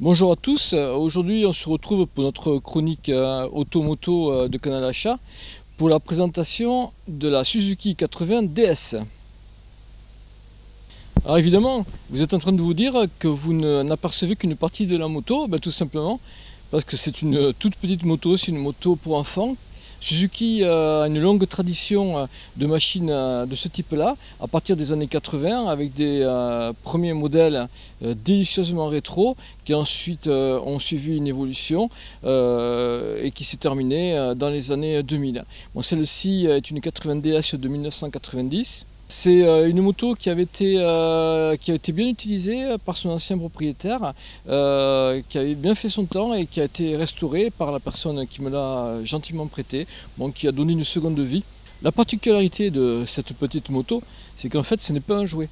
Bonjour à tous, aujourd'hui on se retrouve pour notre chronique auto-moto de Canal Achat pour la présentation de la Suzuki 80 DS. Alors évidemment, vous êtes en train de vous dire que vous n'apercevez qu'une partie de la moto, tout simplement parce que c'est une toute petite moto, c'est une moto pour enfants. Suzuki a une longue tradition de machines de ce type-là, à partir des années 80, avec des premiers modèles délicieusement rétro, qui ensuite ont suivi une évolution et qui s'est terminée dans les années 2000. Bon, celle-ci est une 80 DS de 1990. C'est une moto qui avait été bien utilisée par son ancien propriétaire, qui avait bien fait son temps et qui a été restaurée par la personne qui me l'a gentiment prêtée, bon, qui a donné une seconde vie. La particularité de cette petite moto, c'est qu'en fait ce n'est pas un jouet,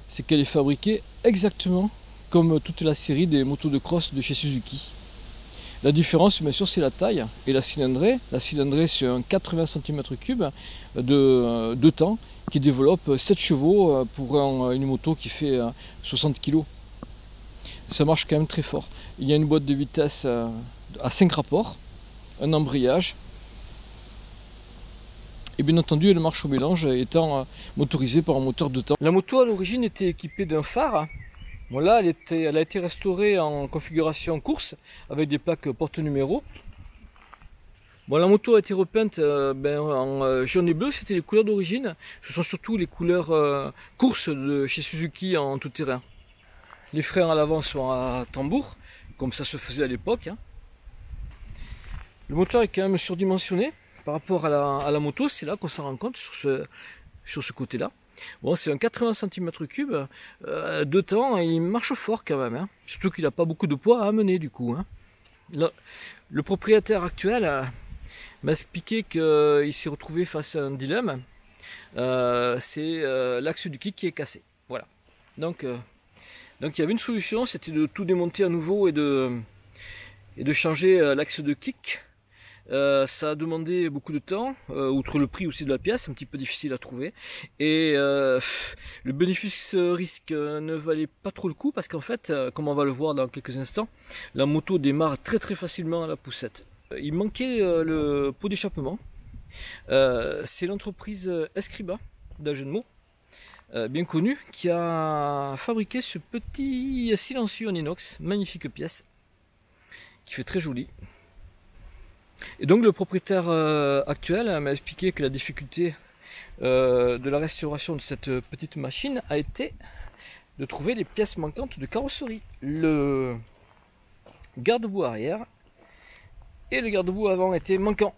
c'est qu'elle est fabriquée exactement comme toute la série des motos de cross de chez Suzuki. La différence, bien sûr, c'est la taille et la cylindrée. La cylindrée, c'est un 80 cm3 de temps qui développe 7 chevaux pour une moto qui fait 60 kg. Ça marche quand même très fort. Il y a une boîte de vitesse à 5 rapports, un embrayage. Et bien entendu, elle marche au mélange étant motorisée par un moteur de temps. La moto à l'origine était équipée d'un phare. Bon là, elle a été restaurée en configuration course avec des plaques porte-numéro. Bon, la moto a été repeinte en jaune et bleu, c'était les couleurs d'origine. Ce sont surtout les couleurs course de chez Suzuki en tout terrain. Les freins à l'avant sont à tambour, comme ça se faisait à l'époque. Le moteur est quand même surdimensionné par rapport à la moto, c'est là qu'on s'en rend compte sur ce côté-là. Bon, c'est un 80 cm3 de temps et il marche fort quand même. Surtout qu'il n'a pas beaucoup de poids à amener du coup. Le propriétaire actuel m'a expliqué qu'il s'est retrouvé face à un dilemme. C'est l'axe du kick qui est cassé. Voilà. Donc il y avait une solution, c'était de tout démonter à nouveau et de changer l'axe de kick. Ça a demandé beaucoup de temps, outre le prix aussi de la pièce, un petit peu difficile à trouver. Et le bénéfice-risque ne valait pas trop le coup parce qu'en fait, comme on va le voir dans quelques instants, la moto démarre très très facilement à la poussette. Il manquait le pot d'échappement. C'est l'entreprise Escriba, d'un jeu de mots, bien connue, qui a fabriqué ce petit silencieux en inox, magnifique pièce, qui fait très joli. Et donc le propriétaire actuel m'a expliqué que la difficulté de la restauration de cette petite machine a été de trouver les pièces manquantes de carrosserie. Le garde-boue arrière et le garde-boue avant étaient manquants.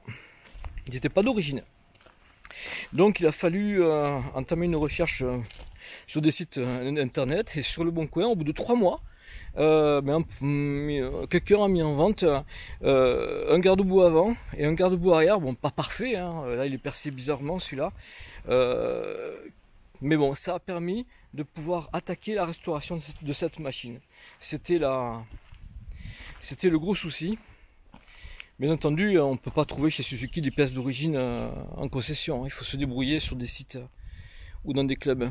Ils n'étaient pas d'origine. Donc il a fallu entamer une recherche sur des sites internet et sur le Bon Coin au bout de 3 mois. Quelqu'un a mis en vente un garde-boue avant et un garde-boue arrière, bon pas parfait, là il est percé bizarrement celui-là, mais bon ça a permis de pouvoir attaquer la restauration de cette machine. C'était le gros souci. Bien entendu, on ne peut pas trouver chez Suzuki des pièces d'origine en concession, il faut se débrouiller sur des sites ou dans des clubs.